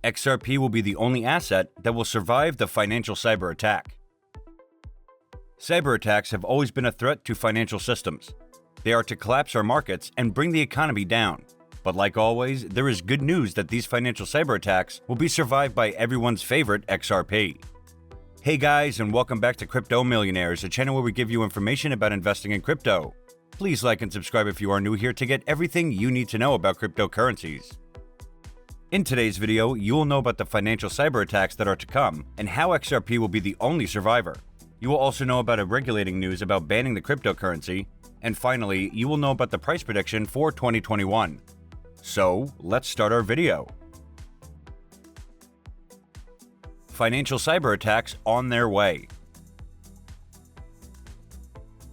XRP will be the only asset that will survive the financial cyber attack. Cyber attacks have always been a threat to financial systems. They are to collapse our markets and bring the economy down. But like always, there is good news that these financial cyber attacks will be survived by everyone's favorite XRP. Hey guys, and welcome back to Crypto Millionaires, a channel where we give you information about investing in crypto. Please like and subscribe if you are new here to get everything you need to know about cryptocurrencies. In today's video, you will know about the financial cyber attacks that are to come and how XRP will be the only survivor. You will also know about a regulating news about banning the cryptocurrency, and finally, you will know about the price prediction for 2021. So, let's start our video. Financial cyber attacks on their way.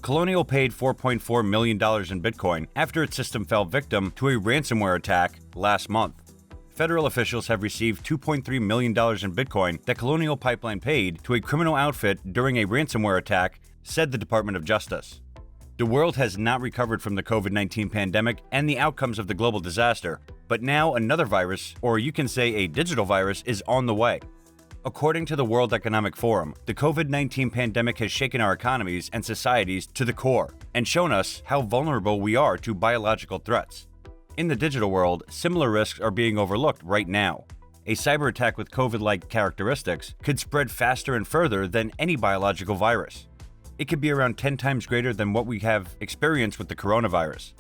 Colonial paid $4.4 million in Bitcoin after its system fell victim to a ransomware attack last month. Federal officials have received $2.3 million in Bitcoin that Colonial Pipeline paid to a criminal outfit during a ransomware attack, said the Department of Justice. The world has not recovered from the COVID-19 pandemic and the outcomes of the global disaster, but now another virus, or you can say a digital virus, is on the way. According to the World Economic Forum, the COVID-19 pandemic has shaken our economies and societies to the core and shown us how vulnerable we are to biological threats. In the digital world, similar risks are being overlooked right now. A cyber attack with COVID-like characteristics could spread faster and further than any biological virus. It could be around 10 times greater than what we have experienced with the coronavirus.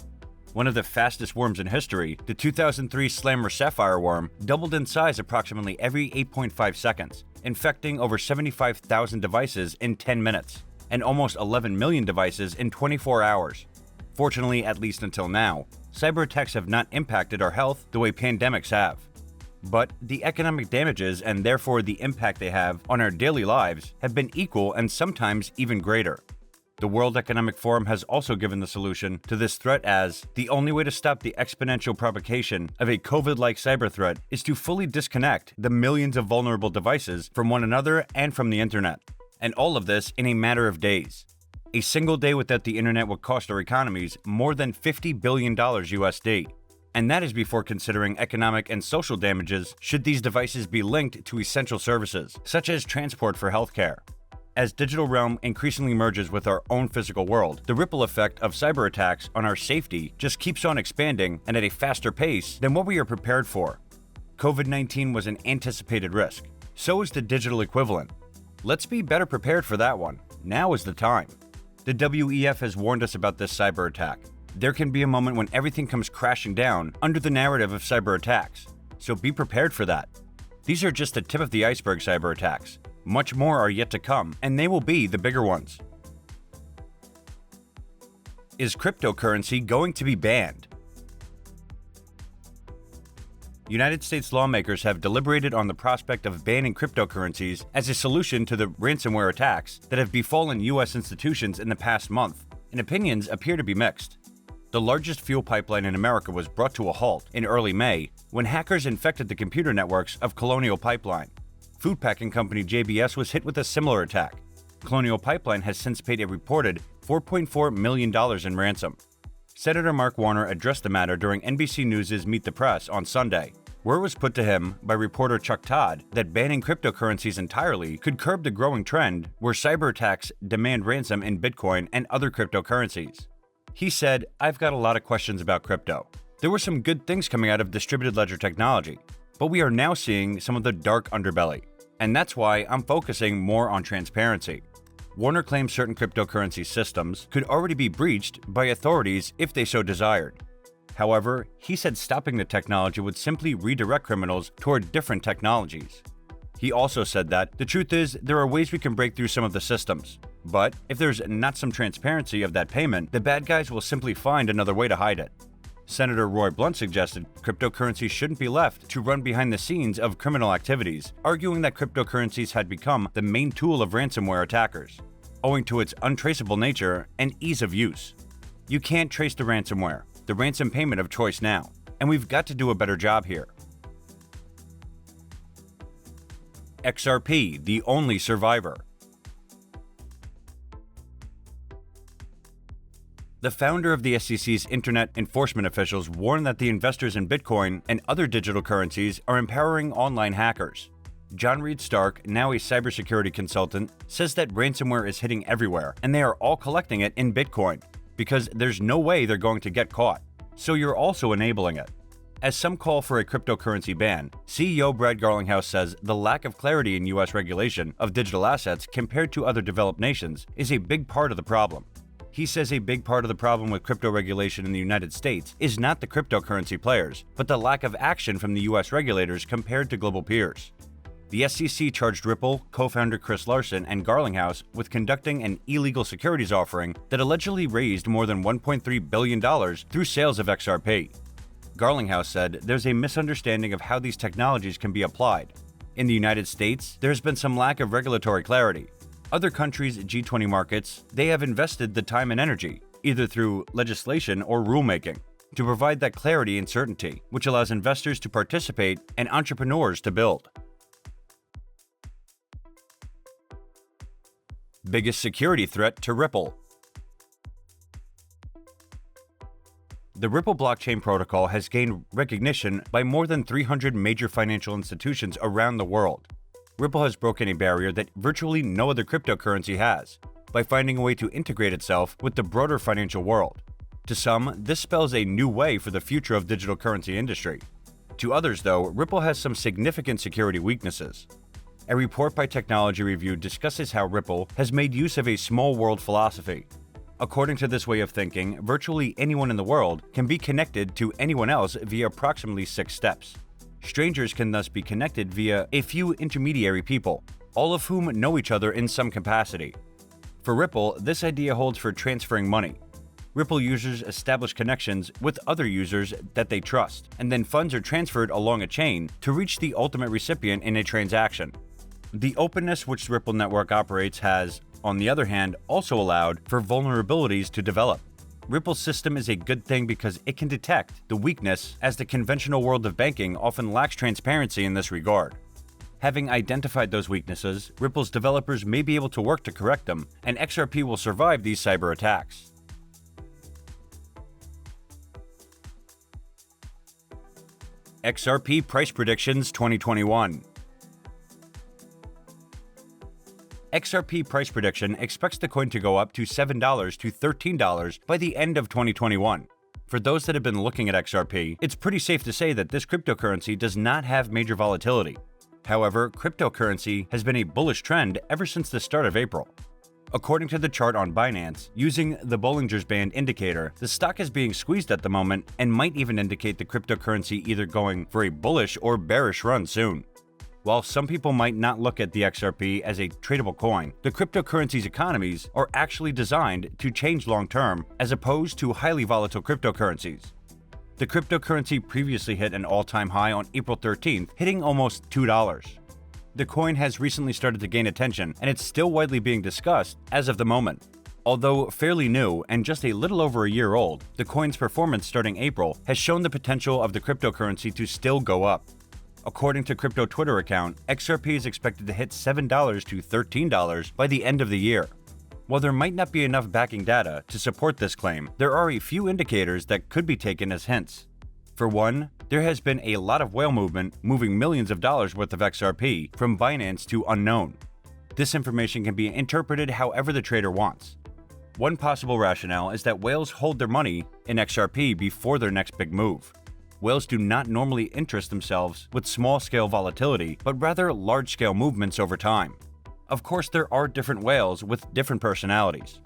One of the fastest worms in history, the 2003 Slammer Sapphire worm, doubled in size approximately every 8.5 seconds, infecting over 75,000 devices in 10 minutes, and almost 11 million devices in 24 hours. Fortunately, at least until now, cyber attacks have not impacted our health the way pandemics have. But the economic damages, and therefore the impact they have on our daily lives, have been equal and sometimes even greater. The World Economic Forum has also given the solution to this threat as the only way to stop the exponential propagation of a COVID-like cyber threat is to fully disconnect the millions of vulnerable devices from one another and from the internet. And all of this in a matter of days. A single day without the internet would cost our economies more than $50 billion USD. And that is before considering economic and social damages should these devices be linked to essential services, such as transport for healthcare. As digital realm increasingly merges with our own physical world, the ripple effect of cyber attacks on our safety just keeps on expanding and at a faster pace than what we are prepared for. COVID-19 was an anticipated risk. So is the digital equivalent. Let's be better prepared for that one. Now is the time. The WEF has warned us about this cyber attack. There can be a moment when everything comes crashing down under the narrative of cyber attacks. So be prepared for that. These are just the tip of the iceberg cyber attacks. Much more are yet to come, and they will be the bigger ones. Is cryptocurrency going to be banned? United States lawmakers have deliberated on the prospect of banning cryptocurrencies as a solution to the ransomware attacks that have befallen U.S. institutions in the past month, and opinions appear to be mixed. The largest fuel pipeline in America was brought to a halt in early May when hackers infected the computer networks of Colonial Pipeline. Food packing company JBS was hit with a similar attack. Colonial Pipeline has since paid a reported $4.4 million in ransom. Senator Mark Warner addressed the matter during NBC News' Meet the Press on Sunday, where it was put to him by reporter Chuck Todd that banning cryptocurrencies entirely could curb the growing trend where cyber attacks demand ransom in Bitcoin and other cryptocurrencies. He said, "I've got a lot of questions about crypto. There were some good things coming out of distributed ledger technology, but we are now seeing some of the dark underbelly. And that's why I'm focusing more on transparency." Warner claims certain cryptocurrency systems could already be breached by authorities if they so desired. However, he said stopping the technology would simply redirect criminals toward different technologies. He also said that the truth is there are ways we can break through some of the systems, but if there's not some transparency of that payment, the bad guys will simply find another way to hide it. Senator Roy Blunt suggested cryptocurrency shouldn't be left to run behind the scenes of criminal activities, arguing that cryptocurrencies had become the main tool of ransomware attackers, owing to its untraceable nature and ease of use. You can't trace the ransomware, the ransom payment of choice now, and we've got to do a better job here. XRP, the only survivor. The founder of the SEC's Internet Enforcement Officials warned that the investors in Bitcoin and other digital currencies are empowering online hackers. John Reed Stark, now a cybersecurity consultant, says that ransomware is hitting everywhere and they are all collecting it in Bitcoin because there's no way they're going to get caught. So you're also enabling it. As some call for a cryptocurrency ban, CEO Brad Garlinghouse says the lack of clarity in U.S. regulation of digital assets compared to other developed nations is a big part of the problem. He says a big part of the problem with crypto regulation in the United States is not the cryptocurrency players, but the lack of action from the U.S. regulators compared to global peers. The SEC charged Ripple, co-founder Chris Larsen, and Garlinghouse with conducting an illegal securities offering that allegedly raised more than $1.3 billion through sales of XRP. Garlinghouse said there's a misunderstanding of how these technologies can be applied. In the United States, there's been some lack of regulatory clarity. Other countries' G20 markets, they have invested the time and energy, either through legislation or rulemaking, to provide that clarity and certainty, which allows investors to participate and entrepreneurs to build. Biggest security threat to Ripple. The Ripple blockchain protocol has gained recognition by more than 300 major financial institutions around the world. Ripple has broken a barrier that virtually no other cryptocurrency has, by finding a way to integrate itself with the broader financial world. To some, this spells a new way for the future of digital currency industry. To others, though, Ripple has some significant security weaknesses. A report by Technology Review discusses how Ripple has made use of a small world philosophy. According to this way of thinking, virtually anyone in the world can be connected to anyone else via approximately 6 steps. Strangers can thus be connected via a few intermediary people, all of whom know each other in some capacity. For Ripple, this idea holds for transferring money. Ripple users establish connections with other users that they trust, and then funds are transferred along a chain to reach the ultimate recipient in a transaction. The openness which the Ripple network operates has, on the other hand, also allowed for vulnerabilities to develop. Ripple's system is a good thing because it can detect the weakness, as the conventional world of banking often lacks transparency in this regard. Having identified those weaknesses, Ripple's developers may be able to work to correct them, and XRP will survive these cyber attacks. XRP Price Predictions 2021. XRP Price Prediction expects the coin to go up to $7 to $13 by the end of 2021. For those that have been looking at XRP, it's pretty safe to say that this cryptocurrency does not have major volatility. However, cryptocurrency has been a bullish trend ever since the start of April. According to the chart on Binance, using the Bollinger's Band indicator, the stock is being squeezed at the moment and might even indicate the cryptocurrency either going for a bullish or bearish run soon. While some people might not look at the XRP as a tradable coin, the cryptocurrency's economies are actually designed to change long-term as opposed to highly volatile cryptocurrencies. The cryptocurrency previously hit an all-time high on April 13th, hitting almost $2. The coin has recently started to gain attention, and it's still widely being discussed as of the moment. Although fairly new and just a little over a year old, the coin's performance starting April has shown the potential of the cryptocurrency to still go up. According to crypto Twitter account, XRP is expected to hit $7 to $13 by the end of the year. While there might not be enough backing data to support this claim, there are a few indicators that could be taken as hints. For one, there has been a lot of whale movement moving millions of dollars worth of XRP from Binance to unknown. This information can be interpreted however the trader wants. One possible rationale is that whales hold their money in XRP before their next big move. Whales do not normally interest themselves with small-scale volatility, but rather large-scale movements over time. Of course, there are different whales with different personalities.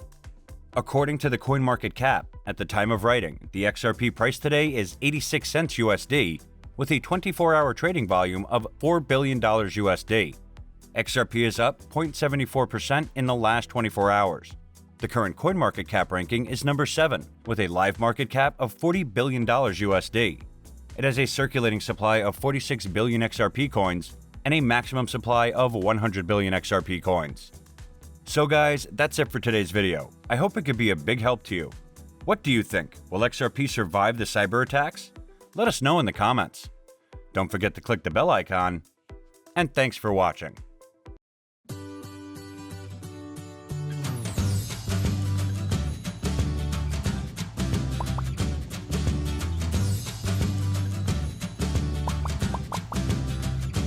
According to the CoinMarketCap, at the time of writing, the XRP price today is 86 cents USD, with a 24-hour trading volume of $4 billion USD. XRP is up 0.74% in the last 24 hours. The current CoinMarketCap ranking is number 7, with a live market cap of $40 billion USD. It has a circulating supply of 46 billion XRP coins and a maximum supply of 100 billion XRP coins. So guys, that's it for today's video. I hope it could be a big help to you. What do you think? Will XRP survive the cyber attacks? Let us know in the comments. Don't forget to click the bell icon, and thanks for watching.